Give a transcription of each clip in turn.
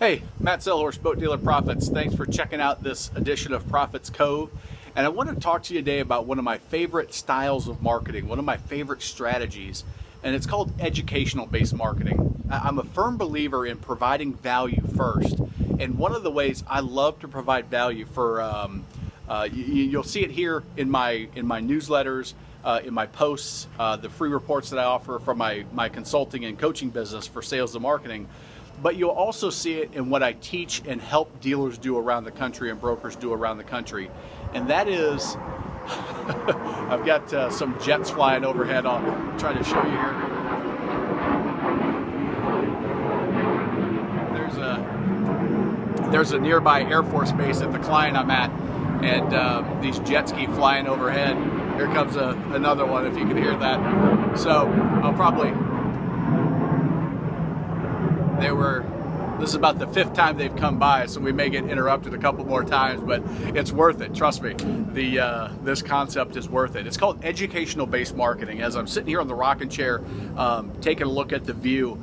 Hey, Matt Sellhorst, Boat Dealer Profits. Thanks for checking out this edition of Profits Cove. And I want to talk to you today about one of my favorite styles of marketing, one of my favorite strategies, and it's called educational-based marketing. I'm a firm believer in providing value first. And one of the ways I love to provide value for, you'll see it here in my newsletters, in my posts, the free reports that I offer from my consulting and coaching business for sales and marketing. But you'll also see it in what I teach and help dealers do around the country and brokers do around the country. And that is, I've got some jets flying overhead. I'll try to show you here. There's a nearby Air Force base at the client I'm at, and these jets keep flying overhead. Here comes another one, if you can hear that. So I'll probably... This is about the 5th time they've come by, so we may get interrupted a couple more times, but it's worth it. Trust me, this concept is worth it. It's called educational-based marketing. As I'm sitting here on the rocking chair, taking a look at the view,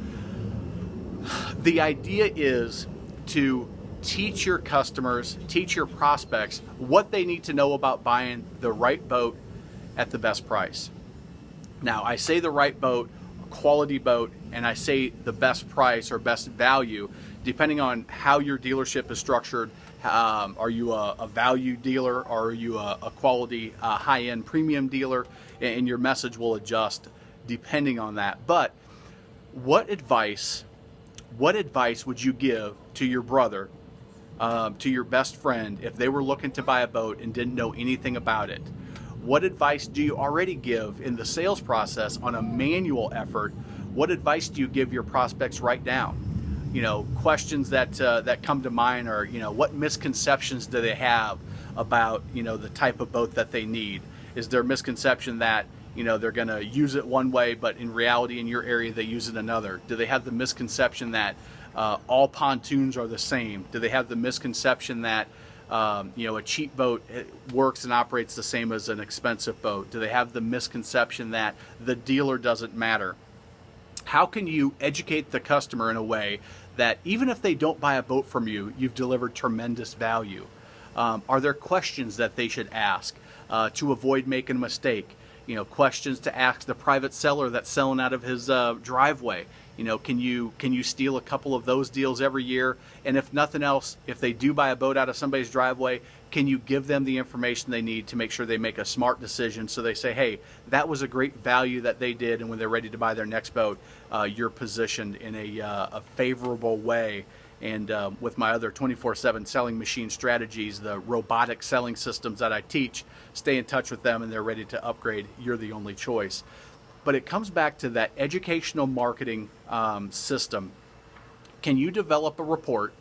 the idea is to teach your customers, teach your prospects what they need to know about buying the right boat at the best price. Now, I say the right boat, quality boat, and I say the best price or best value depending on how your dealership is structured. Are you a value dealer, or are you a quality high-end premium dealer? And your message will adjust depending on that. But what advice would you give to your brother, to your best friend, if they were looking to buy a boat and didn't know anything about it? What advice do you already give in the sales process on a manual effort? What advice do you give your prospects right now? You know, questions that come to mind are, you know, what misconceptions do they have about, you know, the type of boat that they need? Is there a misconception that, you know, they're going to use it one way, but in reality in your area they use it another? Do they have the misconception that all pontoons are the same? Do they have the misconception that you know, a cheap boat works and operates the same as an expensive boat? Do they have the misconception that the dealer doesn't matter? How can you educate the customer in a way that even if they don't buy a boat from you, you've delivered tremendous value? Are there questions that they should ask to avoid making a mistake? You know, questions to ask the private seller that's selling out of his driveway. You know, can you steal a couple of those deals every year? And if nothing else, if they do buy a boat out of somebody's driveway, can you give them the information they need to make sure they make a smart decision, so they say, hey, that was a great value that they did, and when they're ready to buy their next boat, you're positioned in a favorable way. And with my other 24/7 selling machine strategies, the robotic selling systems that I teach, stay in touch with them and they're ready to upgrade. You're the only choice. But it comes back to that educational marketing system. Can you develop a report?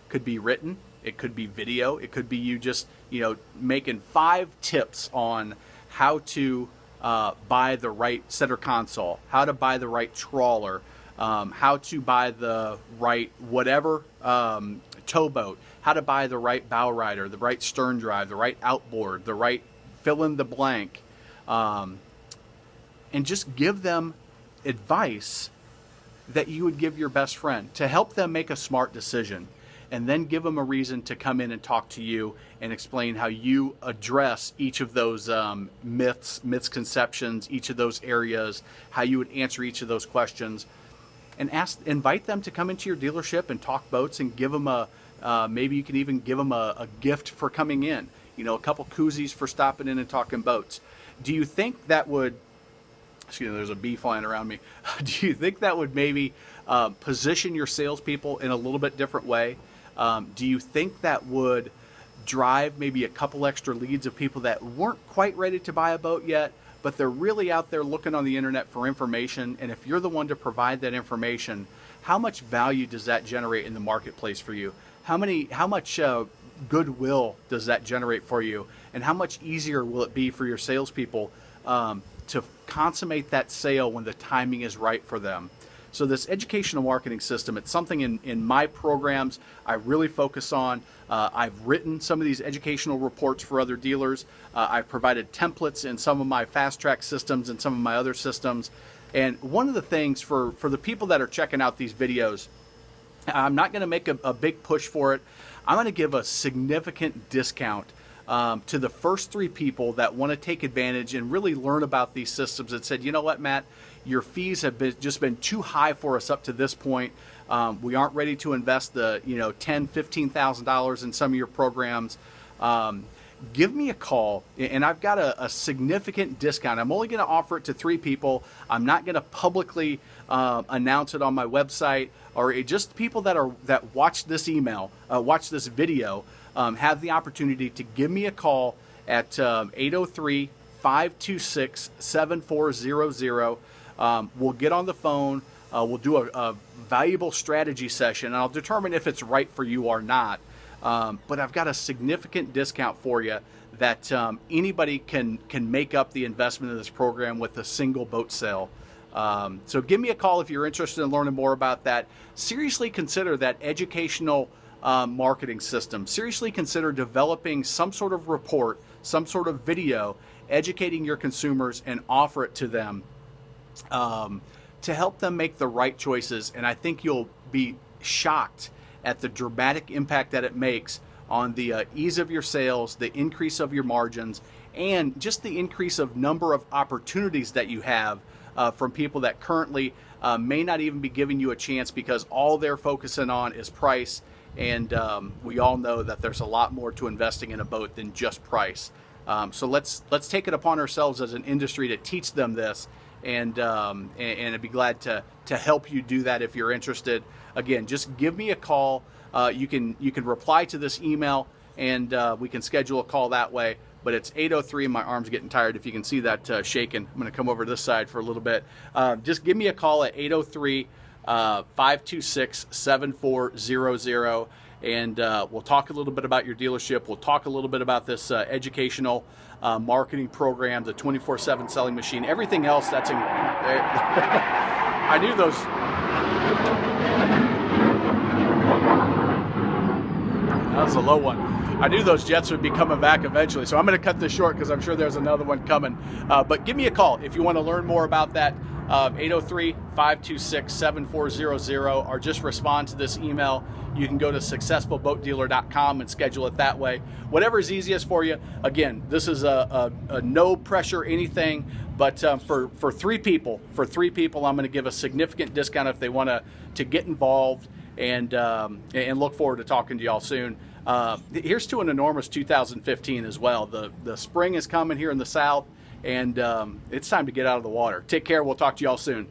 Could be written, it could be video, it could be you just, you know, making 5 tips on how to buy the right center console, how to buy the right trawler, how to buy the right whatever towboat, how to buy the right bow rider, the right stern drive, the right outboard, the right fill in the blank, and just give them advice that you would give your best friend to help them make a smart decision, and then give them a reason to come in and talk to you and explain how you address each of those myths, misconceptions, each of those areas, how you would answer each of those questions. And invite them to come into your dealership and talk boats, and give them maybe you can even give them a gift for coming in. You know, a couple koozies for stopping in and talking boats. Do you think that would, excuse me, there's a bee flying around me. Do you think that would maybe position your salespeople in a little bit different way? Do you think that would drive maybe a couple extra leads of people that weren't quite ready to buy a boat yet, but they're really out there looking on the internet for information? And if you're the one to provide that information, how much value does that generate in the marketplace for you? How much goodwill does that generate for you? And how much easier will it be for your salespeople to consummate that sale when the timing is right for them? So this educational marketing system, it's something in my programs I really focus on. I've written some of these educational reports for other dealers. I've provided templates in some of my fast track systems and some of my other systems. And one of the things for the people that are checking out these videos, I'm not going to make a big push for it. I'm going to give a significant discount to the first 3 people that want to take advantage and really learn about these systems and said, you know what, Matt, your fees have just been too high for us up to this point. We aren't ready to invest the $10,000, $15,000 in some of your programs. Give me a call, and I've got a significant discount. I'm only going to offer it to 3 people. I'm not going to publicly announce it on my website, or just people that watch this email, watch this video, have the opportunity to give me a call at 803-526-7400. We'll get on the phone. We'll do a valuable strategy session, and I'll determine if it's right for you or not. But I've got a significant discount for you that anybody can make up the investment in this program with a single boat sale. So give me a call if you're interested in learning more about that. Seriously consider that educational marketing system. Seriously consider developing some sort of report, some sort of video, educating your consumers and offer it to them to help them make the right choices. And I think you'll be shocked at the dramatic impact that it makes on the ease of your sales, the increase of your margins, and just the increase of number of opportunities that you have from people that currently may not even be giving you a chance because all they're focusing on is price. And we all know that there's a lot more to investing in a boat than just price. So let's take it upon ourselves as an industry to teach them this, and I'd be glad to help you do that if you're interested. Again, just give me a call. You can reply to this email, and we can schedule a call that way. But it's 803. My arm's getting tired. If you can see that shaking, I'm going to come over to this side for a little bit. Just give me a call at 803-526-7400, and we'll talk a little bit about your dealership. We'll talk a little bit about this educational marketing program, the 24/7 selling machine, everything else that's in. I knew those. That was a low one. I knew those jets would be coming back eventually, so I'm going to cut this short because I'm sure there's another one coming. But give me a call if you want to learn more about that. 803-526-7400, or just respond to this email. You can go to successfulboatdealer.com and schedule it that way. Whatever is easiest for you. Again, this is a no pressure anything, but for 3 people, I'm going to give a significant discount if they want to get involved, and look forward to talking to y'all soon. Here's to an enormous 2015 as well. The spring is coming here in the South, and it's time to get out of the water. Take care. We'll talk to y'all soon.